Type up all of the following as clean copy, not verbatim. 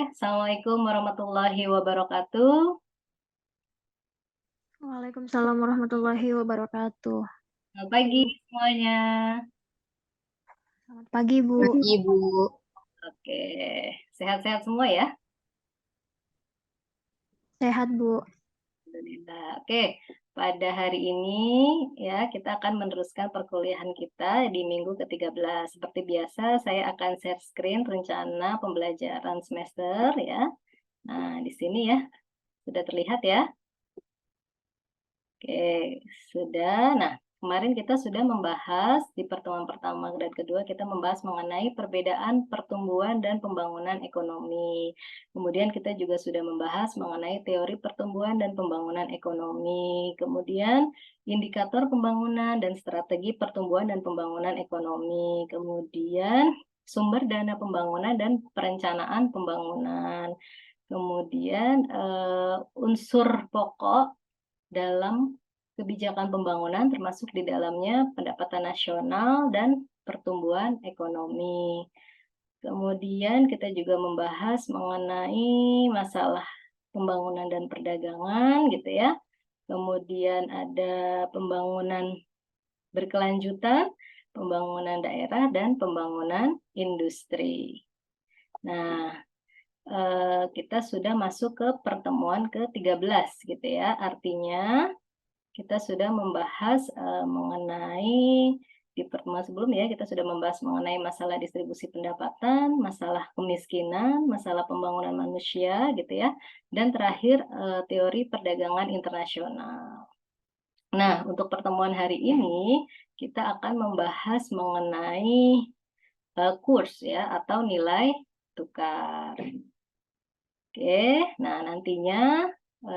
Assalamualaikum warahmatullahi wabarakatuh. Waalaikumsalam warahmatullahi wabarakatuh. Selamat pagi semuanya. Selamat pagi, Bu. Ibu. Oke, sehat-sehat semua ya? Sehat, Bu. Alhamdulillah. Oke, pada hari ini ya kita akan meneruskan perkuliahan kita di minggu ke-13. Seperti biasa, saya akan share screen rencana pembelajaran semester ya. Nah, di sini ya, sudah terlihat ya? Oke, sudah. Nah, kemarin kita sudah membahas di pertemuan pertama dan kedua kita membahas mengenai perbedaan pertumbuhan dan pembangunan ekonomi. Kemudian kita juga sudah membahas mengenai teori pertumbuhan dan pembangunan ekonomi. Kemudian indikator pembangunan dan strategi pertumbuhan dan pembangunan ekonomi. Kemudian sumber dana pembangunan dan perencanaan pembangunan. Kemudian unsur pokok dalam kebijakan pembangunan termasuk di dalamnya pendapatan nasional dan pertumbuhan ekonomi. Kemudian kita juga membahas mengenai masalah pembangunan dan perdagangan gitu ya. Kemudian ada pembangunan berkelanjutan, pembangunan daerah dan pembangunan industri. Nah, kita sudah masuk ke pertemuan ke-13 gitu ya. Artinya kita sudah membahas mengenai di pertemuan sebelumnya kita sudah membahas mengenai masalah distribusi pendapatan, masalah kemiskinan, masalah pembangunan manusia gitu ya, dan terakhir teori perdagangan internasional. Nah, untuk pertemuan hari ini kita akan membahas mengenai kurs ya atau nilai tukar. Oke, nah nantinya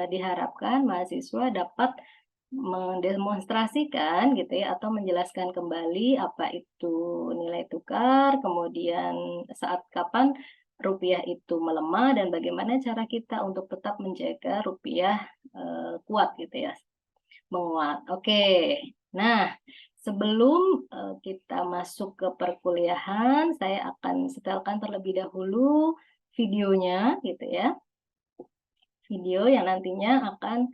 diharapkan mahasiswa dapat mendemonstrasikan gitu ya atau menjelaskan kembali apa itu nilai tukar, kemudian saat kapan rupiah itu melemah dan bagaimana cara kita untuk tetap menjaga rupiah kuat gitu ya, menguat. Oke. Nah, sebelum kita masuk ke perkuliahan, saya akan setelkan terlebih dahulu videonya gitu ya. Video yang nantinya akan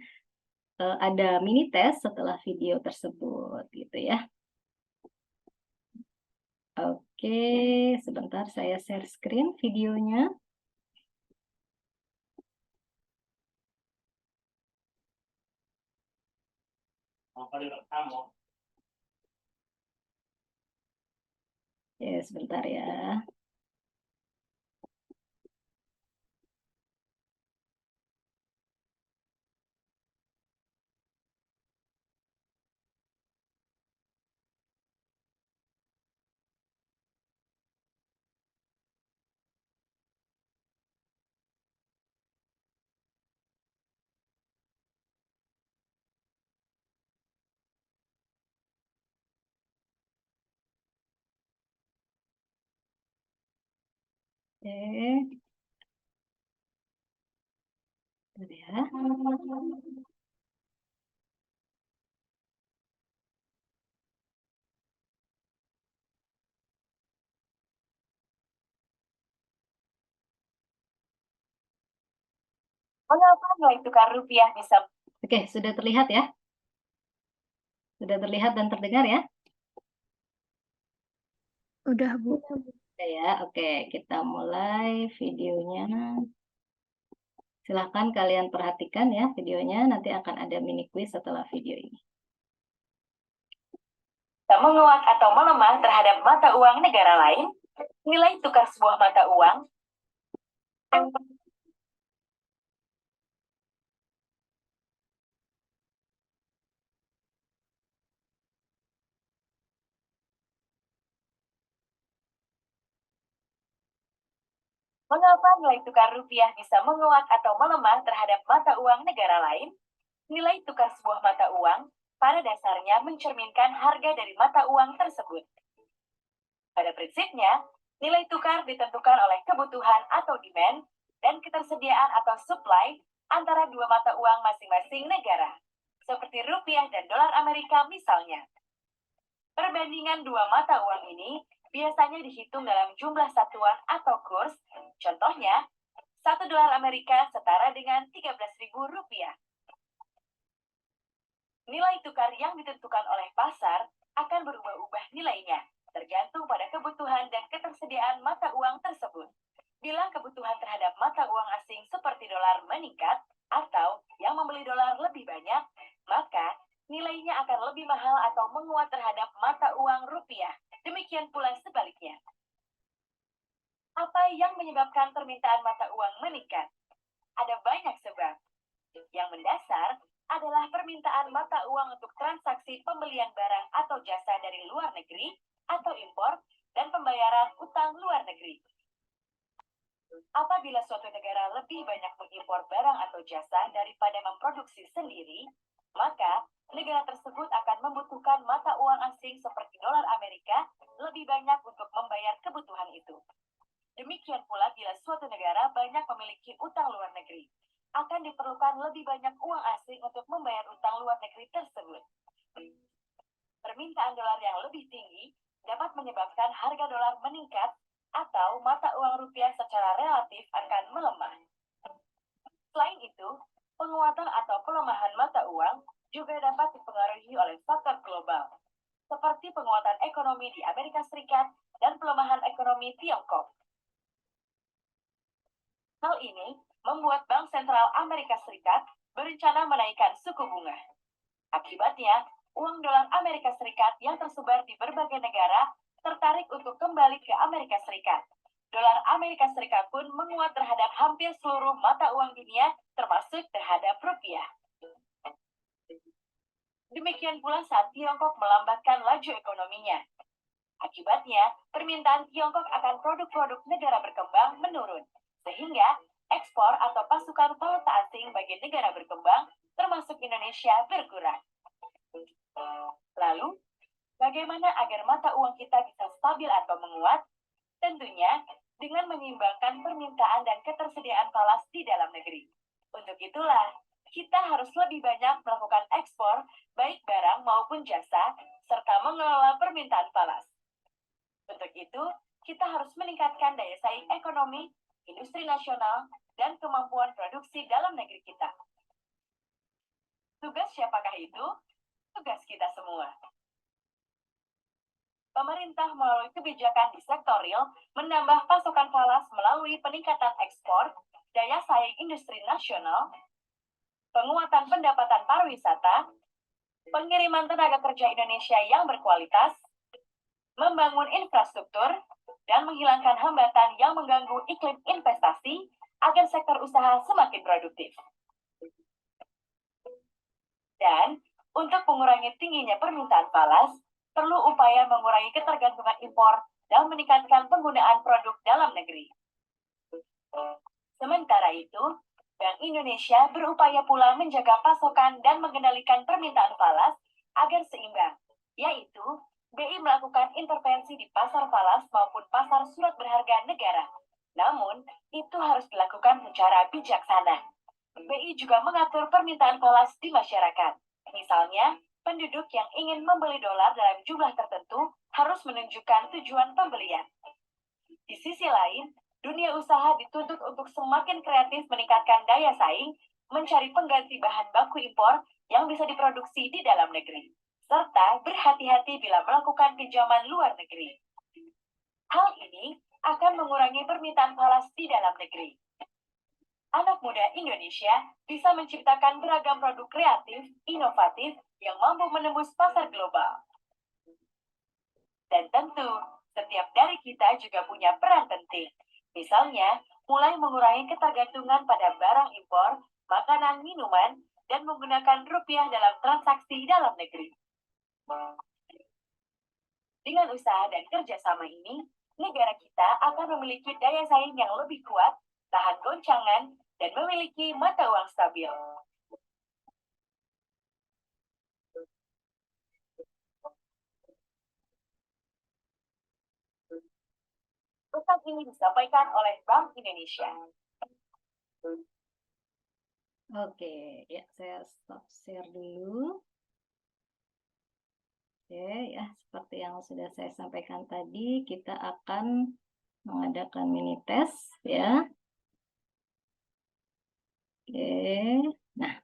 ada mini test setelah video tersebut gitu ya. Oke, sebentar saya share screen videonya. Ya, sebentar ya. Oke, bentar ya. Mengapa nilai tukar rupiah bisa... Oke, sudah terlihat ya? Sudah terlihat dan terdengar ya? Udah, Bu. Oke ya, oke. Kita mulai videonya. Silahkan kalian perhatikan ya videonya, nanti akan ada mini quiz setelah video ini. menguat atau melemah terhadap mata uang negara lain? Nilai tukar sebuah mata uang Mengapa nilai tukar rupiah bisa menguat atau melemah terhadap mata uang negara lain? Nilai tukar sebuah mata uang pada dasarnya mencerminkan harga dari mata uang tersebut. Pada prinsipnya, nilai tukar ditentukan oleh kebutuhan atau demand dan ketersediaan atau supply antara dua mata uang masing-masing negara, seperti rupiah dan dolar Amerika misalnya. Perbandingan dua mata uang ini biasanya dihitung dalam jumlah satuan atau kurs. Contohnya, 1 dolar Amerika setara dengan Rp13.000. Nilai tukar yang ditentukan oleh pasar akan berubah-ubah nilainya, tergantung pada kebutuhan dan ketersediaan mata uang tersebut. Bila kebutuhan terhadap mata uang asing seperti dolar meningkat, atau yang membeli dolar lebih banyak, maka nilainya akan lebih mahal atau menguat terhadap mata uang rupiah. Demikian pula sebaliknya. Apa yang menyebabkan permintaan mata uang meningkat? Ada banyak sebab. Yang mendasar adalah permintaan mata uang untuk transaksi pembelian barang atau jasa dari luar negeri atau impor dan pembayaran utang luar negeri. Apabila suatu negara lebih banyak mengimpor barang atau jasa daripada memproduksi sendiri, maka negara tersebut akan membutuhkan mata uang asing seperti dolar Amerika lebih banyak untuk membayar kebutuhan itu. Demikian pula bila suatu negara banyak memiliki utang luar negeri, akan diperlukan lebih banyak uang asing untuk membayar utang luar negeri tersebut. Permintaan dolar yang lebih tinggi dapat menyebabkan harga dolar meningkat atau mata uang rupiah secara relatif akan melemah. Selain itu, penguatan atau pelemahan mata uang juga dapat dipengaruhi oleh faktor global, seperti penguatan ekonomi di Amerika Serikat dan pelemahan ekonomi Tiongkok. Hal ini membuat Bank Sentral Amerika Serikat berencana menaikkan suku bunga. Akibatnya, uang dolar Amerika Serikat yang tersebar di berbagai negara tertarik untuk kembali ke Amerika Serikat. Dolar Amerika Serikat pun menguat terhadap hampir seluruh mata uang dunia, termasuk terhadap rupiah. Demikian pula saat Tiongkok melambatkan laju ekonominya. Akibatnya, permintaan Tiongkok akan produk-produk negara berkembang menurun, sehingga ekspor atau pasukan valuta asing bagi negara berkembang, termasuk Indonesia, berkurang. Lalu, bagaimana agar mata uang kita bisa stabil atau menguat? Tentunya, dengan menyeimbangkan permintaan dan ketersediaan falas di dalam negeri. Untuk itulah, kita harus lebih banyak melakukan ekspor, baik barang maupun jasa, serta mengelola permintaan falas. Untuk itu, kita harus meningkatkan daya saing ekonomi, industri nasional, dan kemampuan produksi dalam negeri kita. Tugas siapakah itu? Tugas kita semua. Pemerintah melalui kebijakan di sektor real menambah pasokan falas melalui peningkatan ekspor, daya saing industri nasional, penguatan pendapatan pariwisata, pengiriman tenaga kerja Indonesia yang berkualitas, membangun infrastruktur, dan menghilangkan hambatan yang mengganggu iklim investasi agar sektor usaha semakin produktif. Dan untuk mengurangi tingginya permintaan falas, perlu upaya mengurangi ketergantungan impor dan meningkatkan penggunaan produk dalam negeri. Sementara itu, Bank Indonesia berupaya pula menjaga pasokan dan mengendalikan permintaan falas agar seimbang, yaitu BI melakukan intervensi di pasar falas maupun pasar surat berharga negara. Namun, itu harus dilakukan secara bijaksana. BI juga mengatur permintaan falas di masyarakat. Misalnya, penduduk yang ingin membeli dolar dalam jumlah tertentu harus menunjukkan tujuan pembelian. Di sisi lain, dunia usaha dituntut untuk semakin kreatif meningkatkan daya saing, mencari pengganti bahan baku impor yang bisa diproduksi di dalam negeri, serta berhati-hati bila melakukan pinjaman luar negeri. Hal ini akan mengurangi permintaan falas di dalam negeri. Anak muda Indonesia bisa menciptakan beragam produk kreatif, inovatif, yang mampu menembus pasar global. Dan tentu, setiap dari kita juga punya peran penting. Misalnya, mulai mengurangi ketergantungan pada barang impor, makanan, minuman, dan menggunakan rupiah dalam transaksi dalam negeri. Dengan usaha dan kerjasama ini, negara kita akan memiliki daya saing yang lebih kuat, tahan goncangan, dan memiliki mata uang stabil. Pesan ini disampaikan oleh Bank Indonesia. Oke, ya saya stop share dulu. Oke, ya seperti yang sudah saya sampaikan tadi, kita akan mengadakan mini tes ya. Oke, nah.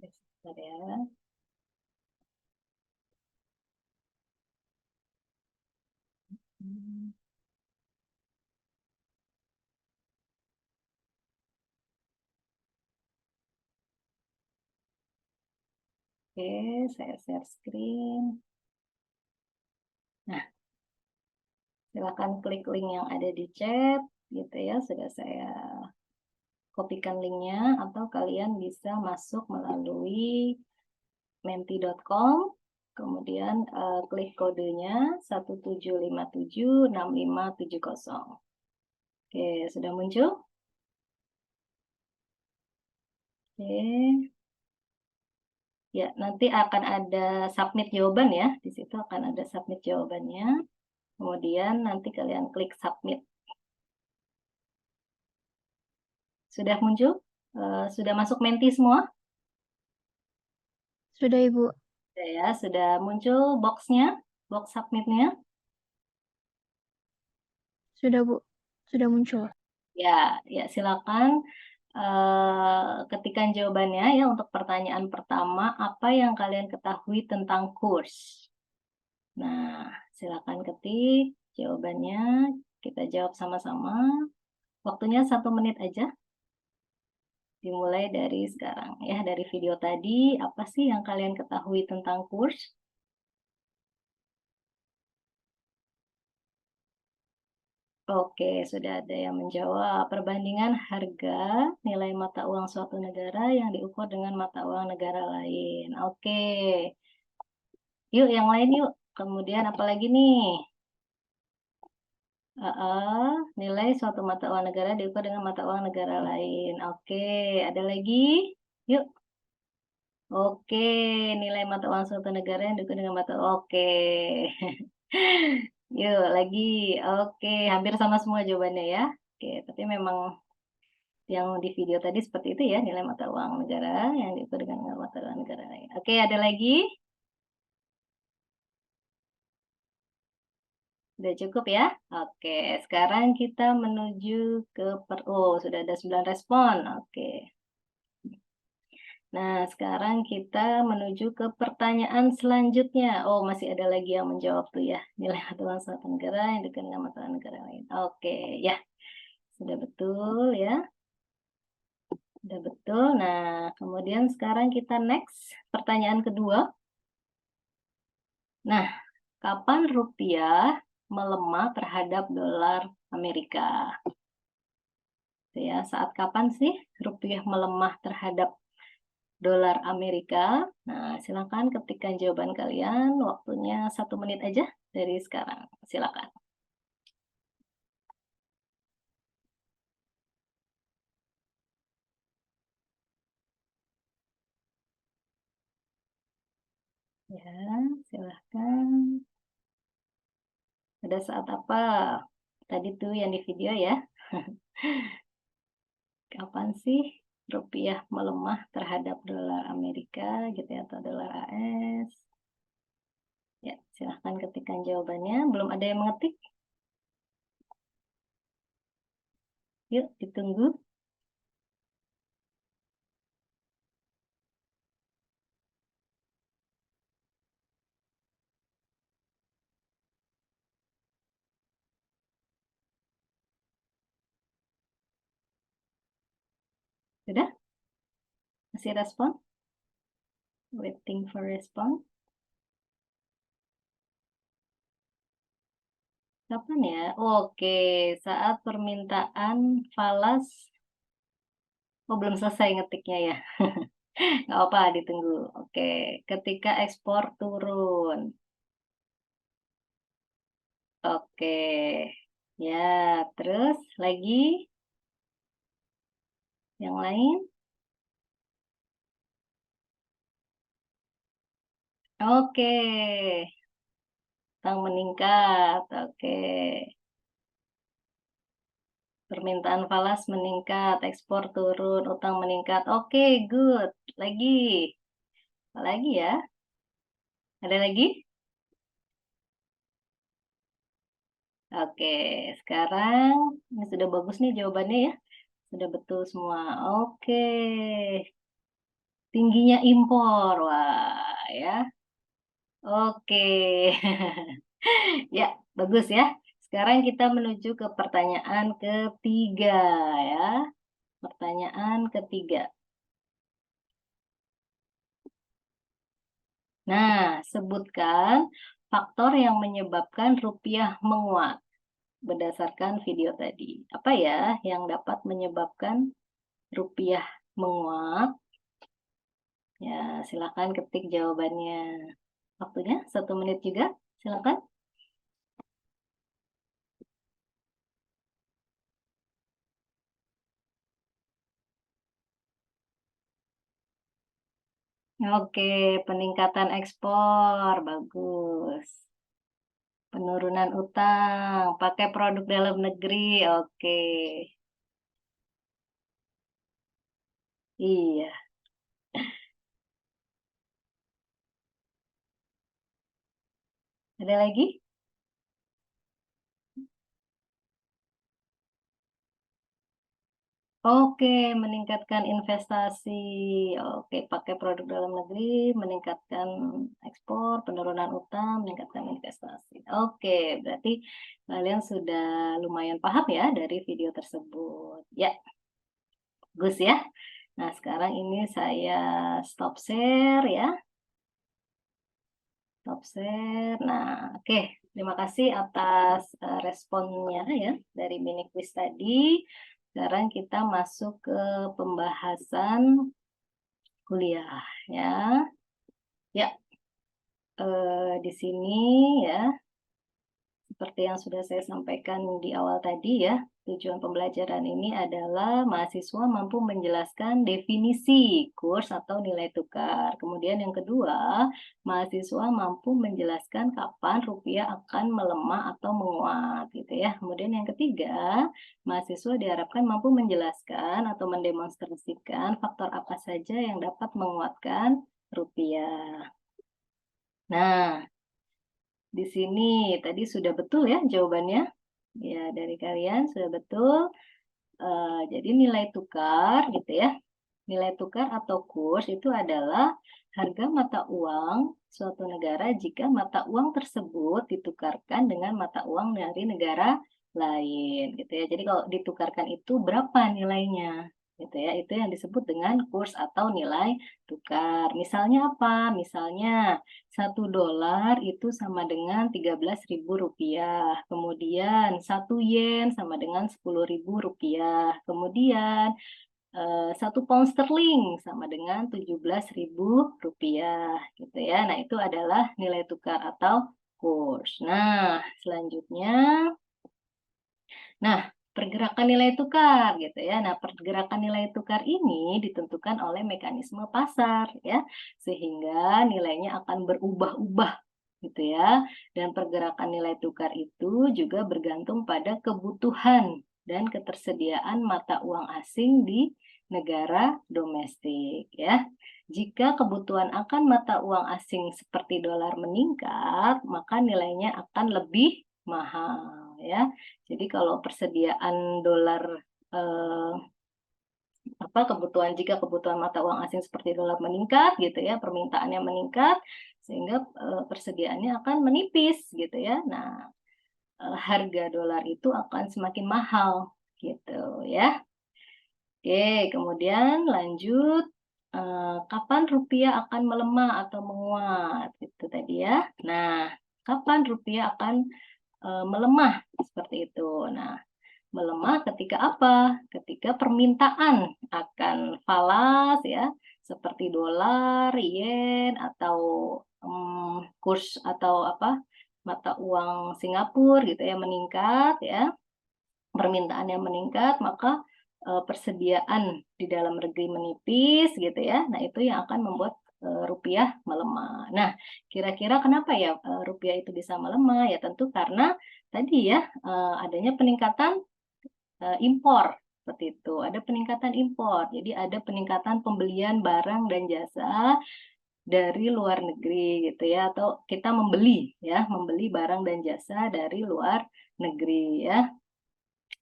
Bentar ya. Oke, saya share screen. Nah, silakan klik link yang ada di chat, gitu ya. Sudah saya kopikan linknya, atau kalian bisa masuk melalui menti.com, kemudian klik kodenya 17576570. Oke, sudah muncul? Oke. Ya, nanti akan ada submit jawaban ya. Di situ akan ada submit jawabannya. Kemudian nanti kalian klik submit. Sudah muncul? Sudah masuk Menti semua? Sudah, Ibu. Sudah ya, sudah muncul box-nya, box submit-nya. Sudah, Bu. Sudah muncul. Ya, silakan ketikkan jawabannya ya untuk pertanyaan pertama, apa yang kalian ketahui tentang kurs? Nah, silakan ketik jawabannya, kita jawab sama-sama. Waktunya 1 menit aja. Dimulai dari sekarang ya, dari video tadi, apa sih yang kalian ketahui tentang kurs? Oke, sudah ada yang menjawab. Perbandingan harga nilai mata uang suatu negara yang diukur dengan mata uang negara lain. Oke. Yuk, yang lain yuk. Kemudian apa lagi nih? Nilai suatu mata uang negara diukur dengan mata uang negara lain. Oke, ada lagi? Yuk. Oke, nilai mata uang suatu negara yang diukur dengan mata uang. Oke. Yuk, lagi. Oke, hampir sama semua jawabannya ya. Oke, tapi memang yang di video tadi seperti itu ya, nilai mata uang negara yang diukur dengan mata uang negara lain. Oke, ada lagi? Sudah cukup ya? Oke, sekarang kita menuju ke sudah ada 9 respon. Oke. Nah, sekarang kita menuju ke pertanyaan selanjutnya. Oh, masih ada lagi yang menjawab tuh ya. Nilai mata uang suatu negara yang diukur dengan mata uang negara lain. Oke, ya. Sudah betul ya. Sudah betul. Nah, kemudian sekarang kita next. Pertanyaan kedua. Nah, kapan rupiah melemah terhadap dolar Amerika? Ya, saat kapan sih rupiah melemah terhadap dolar Amerika? Nah, silakan ketikkan jawaban kalian. Waktunya 1 menit aja dari sekarang. Silakan. Ya, silakan. Pada saat apa? Tadi tuh yang di video ya. Kapan sih rupiah melemah terhadap dolar Amerika gitu ya, atau dolar AS? Ya, silahkan ketikkan jawabannya. Belum ada yang mengetik? Yuk, ditunggu. Sudah? Masih respon? Waiting for response. Kapan ya? Oke, saat permintaan falas. Oh, belum selesai ngetiknya ya. Nggak apa, ditunggu. Oke, ketika ekspor turun. Oke, ya, terus lagi yang lain. Oke, utang meningkat. Oke, permintaan falas meningkat, ekspor turun, utang meningkat. Oke, good. Lagi, apa lagi ya? Ada lagi? Oke, sekarang ini sudah bagus nih jawabannya ya. Sudah betul semua. Oke. Tingginya impor. Wah, ya. Oke. Ya, bagus ya. Sekarang kita menuju ke pertanyaan ketiga ya. Pertanyaan ketiga. Nah, sebutkan faktor yang menyebabkan rupiah menguat berdasarkan video tadi. Apa ya yang dapat menyebabkan rupiah menguat? Ya, silakan ketik jawabannya. Waktunya 1 menit juga, silakan. Oke, peningkatan ekspor, bagus. Penurunan utang, pakai produk dalam negeri, oke. Iya, ada lagi? Oke, meningkatkan investasi. Oke, pakai produk dalam negeri, meningkatkan ekspor, penurunan utang, meningkatkan investasi. Oke, berarti kalian sudah lumayan paham ya dari video tersebut. Ya, bagus ya. Nah, sekarang ini saya stop share ya. Stop share. Nah, oke. Terima kasih atas responnya ya dari mini quiz tadi. Sekarang kita masuk ke pembahasan kuliah ya. Ya, di sini ya seperti yang sudah saya sampaikan di awal tadi ya, tujuan pembelajaran ini adalah mahasiswa mampu menjelaskan definisi kurs atau nilai tukar. Kemudian yang kedua, mahasiswa mampu menjelaskan kapan rupiah akan melemah atau menguat gitu ya. Kemudian yang ketiga, mahasiswa diharapkan mampu menjelaskan atau mendemonstrasikan faktor apa saja yang dapat menguatkan rupiah. Nah, di sini tadi sudah betul ya jawabannya. Ya, dari kalian sudah betul. Jadi nilai tukar gitu ya. Nilai tukar atau kurs itu adalah harga mata uang suatu negara jika mata uang tersebut ditukarkan dengan mata uang dari negara lain gitu ya. Jadi kalau ditukarkan itu berapa nilainya gitu ya. Itu yang disebut dengan kurs atau nilai tukar. Misalnya apa? Misalnya $1 itu sama dengan 13.000 rupiah. Kemudian 1 yen sama dengan 10.000 rupiah. Kemudian 1 pound sterling sama dengan 17.000 rupiah gitu ya. Nah, itu adalah nilai tukar atau kurs. Nah, selanjutnya, nah, pergerakan nilai tukar gitu ya. Nah, pergerakan nilai tukar ini ditentukan oleh mekanisme pasar ya, sehingga nilainya akan berubah-ubah gitu ya. Dan pergerakan nilai tukar itu juga bergantung pada kebutuhan dan ketersediaan mata uang asing di negara domestik ya. Jika kebutuhan akan mata uang asing seperti dolar meningkat, maka nilainya akan lebih mahal ya. Jadi kalau persediaan dolar eh, jika kebutuhan mata uang asing seperti dolar meningkat gitu ya, permintaannya meningkat sehingga persediaannya akan menipis gitu ya. Nah, harga dolar itu akan semakin mahal gitu ya. Oke, kemudian lanjut kapan rupiah akan melemah atau menguat itu tadi ya. Nah, kapan rupiah akan melemah seperti itu. Nah, melemah ketika apa? Ketika permintaan akan falas ya, seperti dolar, yen atau kurs atau apa? Mata uang Singapura gitu ya meningkat ya. Permintaan yang meningkat, maka persediaan di dalam negeri menipis gitu ya. Nah, itu yang akan membuat rupiah melemah. Nah, kira-kira kenapa ya rupiah itu bisa melemah? Ya tentu karena tadi ya adanya peningkatan impor seperti itu. Ada peningkatan impor. Jadi ada peningkatan pembelian barang dan jasa dari luar negeri gitu ya, atau kita membeli ya, membeli barang dan jasa dari luar negeri ya.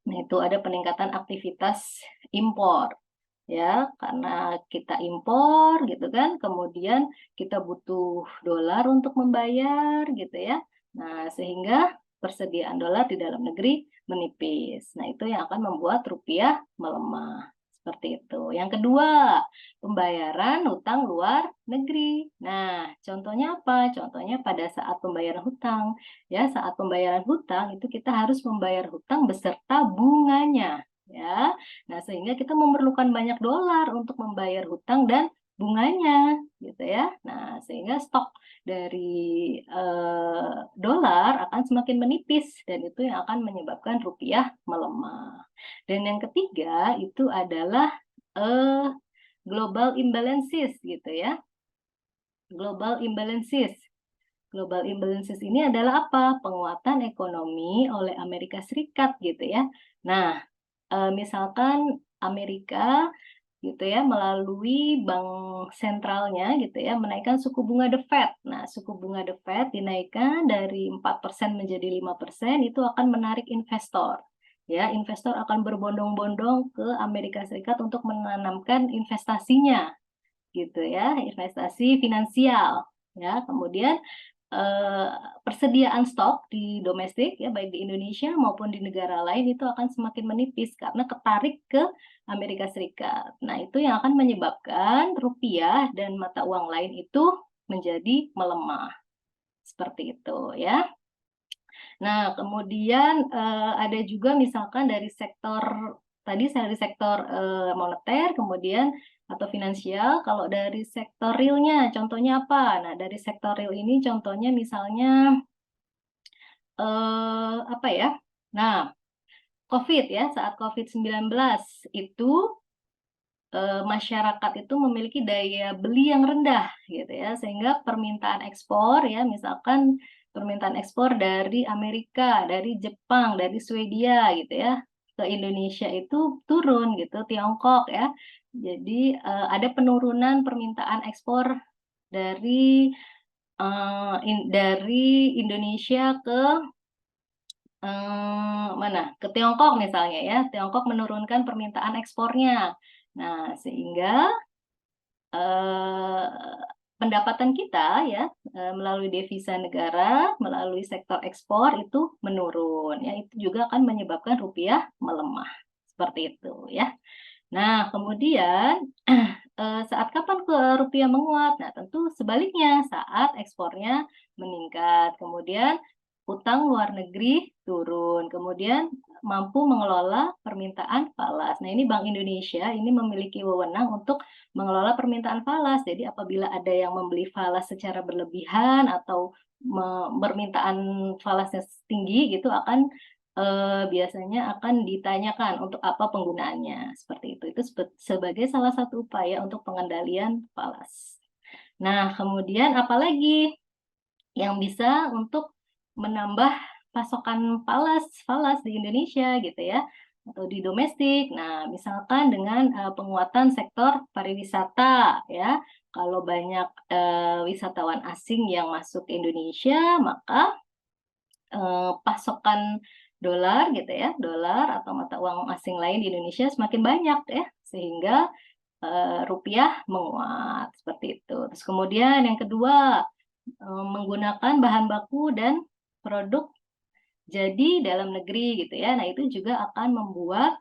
Nah, itu ada peningkatan aktivitas impor ya, karena kita impor gitu kan, kemudian kita butuh dolar untuk membayar gitu ya. Nah, sehingga persediaan dolar di dalam negeri menipis. Nah, itu yang akan membuat rupiah melemah. Seperti itu. Yang kedua, pembayaran hutang luar negeri. Nah, contohnya apa? Contohnya pada saat pembayaran hutang. Ya, saat pembayaran hutang itu kita harus membayar hutang beserta bunganya. Ya, nah, sehingga kita memerlukan banyak dolar untuk membayar hutang dan bunganya, gitu ya. Nah, sehingga stok dari dolar akan semakin menipis dan itu yang akan menyebabkan rupiah melemah. Dan yang ketiga itu adalah eh, global imbalances, gitu ya. Global imbalances. Global imbalances ini adalah apa? Penguatan ekonomi oleh Amerika Serikat, gitu ya. Nah, misalkan Amerika gitu ya melalui bank sentralnya gitu ya menaikkan suku bunga The Fed. Nah, suku bunga The Fed dinaikkan dari 4% menjadi 5%, itu akan menarik investor. Ya, investor akan berbondong-bondong ke Amerika Serikat untuk menanamkan investasinya gitu ya, investasi finansial ya. Kemudian eh, persediaan stok di domestik ya baik di Indonesia maupun di negara lain itu akan semakin menipis karena ketarik ke Amerika Serikat. Nah, itu yang akan menyebabkan rupiah dan mata uang lain itu menjadi melemah. Seperti itu ya. Nah, kemudian ada juga misalkan dari sektor tadi dari sektor moneter, kemudian atau finansial. Kalau dari sektor realnya, contohnya apa? Nah, dari sektor real ini contohnya misalnya apa ya? Nah, COVID ya, saat COVID-19 itu masyarakat itu memiliki daya beli yang rendah gitu ya, sehingga permintaan ekspor ya, misalkan permintaan ekspor dari Amerika, dari Jepang, dari Swedia gitu ya ke Indonesia itu turun gitu, Tiongkok ya. Jadi ada penurunan permintaan ekspor dari dari Indonesia ke mana? Ke Tiongkok misalnya ya. Tiongkok menurunkan permintaan ekspornya. Nah, sehingga eh, pendapatan kita ya melalui devisa negara, melalui sektor ekspor itu menurun ya. Itu juga akan menyebabkan rupiah melemah. Seperti itu ya. Nah, kemudian saat kapan ke rupiah menguat? Nah, tentu sebaliknya saat ekspornya meningkat. Kemudian utang luar negeri turun. Kemudian mampu mengelola permintaan falas. Nah, ini Bank Indonesia ini memiliki wewenang untuk mengelola permintaan falas. Jadi apabila ada yang membeli falas secara berlebihan atau permintaan falasnya tinggi gitu akan biasanya akan ditanyakan untuk apa penggunaannya. Seperti itu. Itu sebagai salah satu upaya untuk pengendalian falas. Nah, kemudian apalagi yang bisa untuk menambah pasokan falas di Indonesia gitu ya atau di domestik. Nah, misalkan dengan penguatan sektor pariwisata ya. Kalau banyak wisatawan asing yang masuk ke Indonesia, maka pasokan dolar gitu ya, dolar atau mata uang asing lain di Indonesia semakin banyak ya, sehingga rupiah menguat seperti itu. Terus kemudian yang kedua, menggunakan bahan baku dan produk jadi dalam negeri gitu ya. Nah, itu juga akan membuat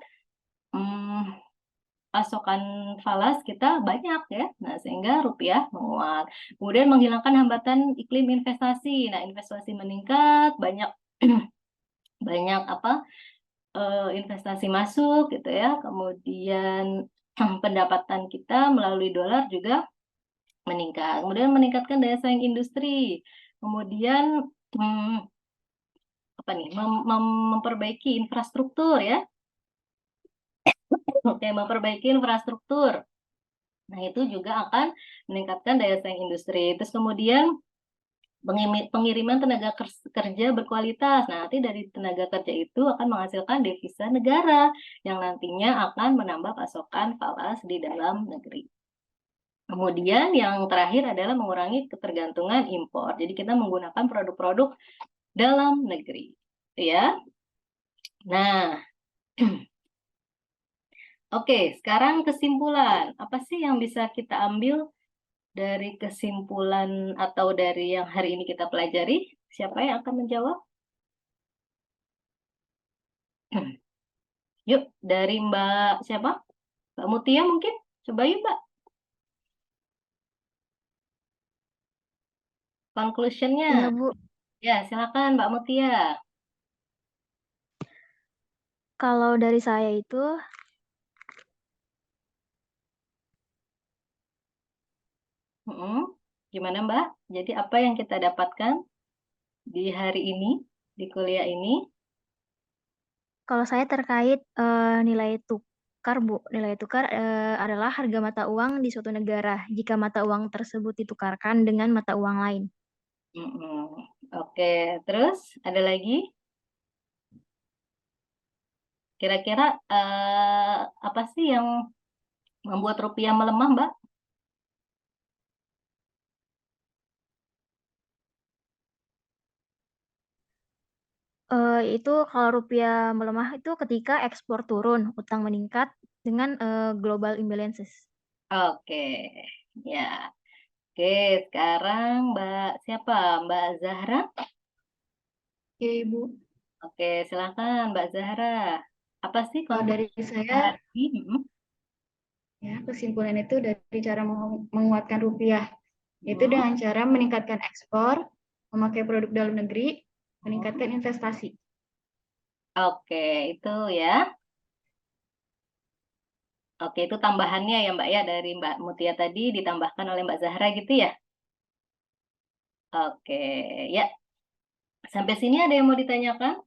pasokan falas kita banyak ya. Nah, sehingga rupiah menguat. Kemudian menghilangkan hambatan iklim investasi. Nah, investasi meningkat, banyak banyak apa investasi masuk gitu ya. Kemudian pendapatan kita melalui dolar juga meningkat. Kemudian meningkatkan daya saing industri. Kemudian apa nih? Memperbaiki infrastruktur ya. Oke, memperbaiki infrastruktur. Nah, itu juga akan meningkatkan daya saing industri. Terus kemudian pengiriman tenaga kerja berkualitas. Nah, nanti dari tenaga kerja itu akan menghasilkan devisa negara yang nantinya akan menambah pasokan falas di dalam negeri. Kemudian yang terakhir adalah mengurangi ketergantungan impor. Jadi kita menggunakan produk-produk dalam negeri, ya. Nah, oke, sekarang kesimpulan. Apa sih yang bisa kita ambil dari kesimpulan atau dari yang hari ini kita pelajari? Siapa yang akan menjawab? Yuk, dari Mbak siapa? Mbak Mutia mungkin? Coba yuk, Mbak. Conclusion-nya. Iya, Bu. Ya, silakan Mbak Mutia. Kalau dari saya itu, Gimana Mbak? Jadi apa yang kita dapatkan di hari ini, di kuliah ini? kalau saya terkait nilai tukar, Bu. Nilai tukar adalah harga mata uang di suatu negara jika mata uang tersebut ditukarkan dengan mata uang lain. Oke, terus ada lagi? Kira-kira apa sih yang membuat rupiah melemah, Mbak? Itu kalau rupiah melemah itu ketika ekspor turun, utang meningkat dengan global imbalances. Oke, ya. Oke, sekarang Mbak siapa? Mbak Zahra? Oke, Ibu. Oke, silakan Mbak Zahra. Apa sih Kalau dari saya, hari ini? ya, kesimpulan itu dari cara menguatkan rupiah, yaitu Hmm. dengan cara meningkatkan ekspor, memakai produk dalam negeri, meningkatkan investasi. Oke, itu ya. Oke, itu tambahannya ya Mbak ya, dari Mbak Mutia tadi ditambahkan oleh Mbak Zahra gitu ya. Oke, ya. Sampai sini ada yang mau ditanyakan?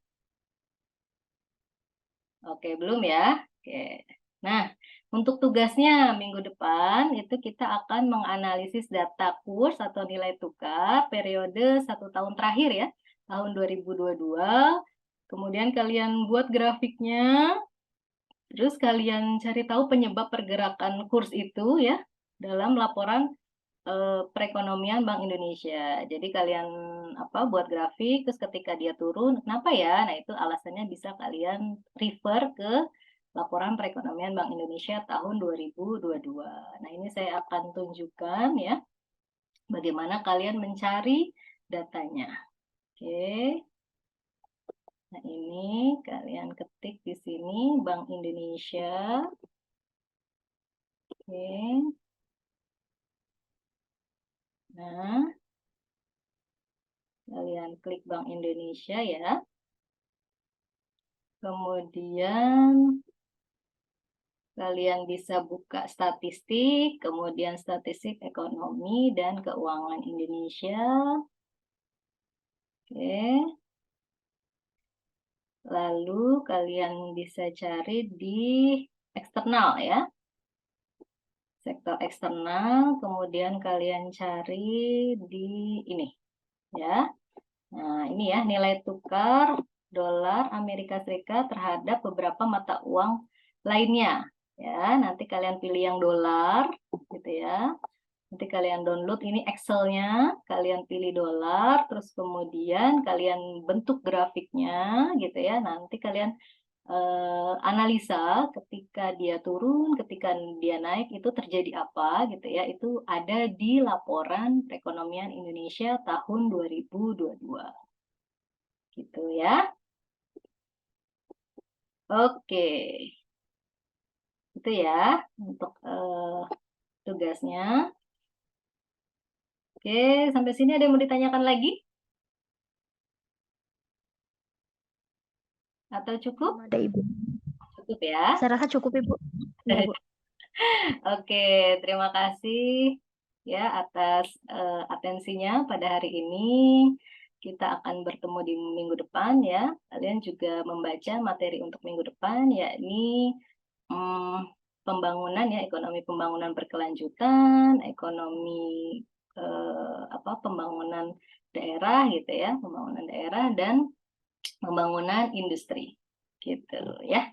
Oke, belum ya? Oke. Nah, untuk tugasnya minggu depan itu kita akan menganalisis data kurs atau nilai tukar periode 1 tahun terakhir ya, tahun 2022. Kemudian kalian buat grafiknya, terus kalian cari tahu penyebab pergerakan kurs itu ya dalam laporan perekonomian Bank Indonesia. Jadi kalian buat grafik, terus ketika dia turun, kenapa ya? Nah itu alasannya bisa kalian refer ke laporan perekonomian Bank Indonesia tahun 2022. Nah ini saya akan tunjukkan ya, bagaimana kalian mencari datanya. Oke. Nah ini kalian ketik di sini Bank Indonesia. Oke. Nah, kalian klik Bank Indonesia ya. Kemudian kalian bisa buka statistik, kemudian statistik ekonomi dan keuangan Indonesia. Oke. Lalu kalian bisa cari di eksternal ya. Sektor eksternal, kemudian kalian cari di ini ya. Nah, ini ya nilai tukar dolar Amerika Serikat terhadap beberapa mata uang lainnya. Ya, nanti kalian pilih yang dolar gitu ya. Nanti kalian download ini Excel-nya, kalian pilih dolar, terus kemudian kalian bentuk grafiknya gitu ya. Nanti kalian analisa ketika dia turun, ketika dia naik itu terjadi apa gitu ya. Itu ada di laporan perekonomian Indonesia tahun 2022. Gitu ya. Oke. Itu ya untuk tugasnya. Oke, sampai sini ada yang mau ditanyakan lagi? Atau cukup? Belum ada, Ibu. Cukup ya. Saya rasa cukup, Ibu. Iya, Bu. Oke, terima kasih ya atas atensinya pada hari ini. Kita akan bertemu di minggu depan ya. Kalian juga membaca materi untuk minggu depan, yakni pembangunan ya, ekonomi pembangunan berkelanjutan, ekonomi pembangunan daerah gitu ya, pembangunan daerah dan pembangunan industri gitu ya.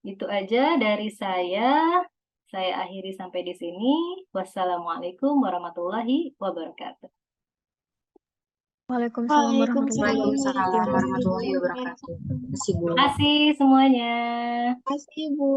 Itu aja dari saya. Saya akhiri sampai di sini. Wassalamualaikum warahmatullahi wabarakatuh. Waalaikumsalam warahmatullahi Waalaikumsalam wabarakatuh. warahmatullahi wabarakatuh. Terima kasih, Bu. Terima kasih semuanya. Terima kasih, Bu.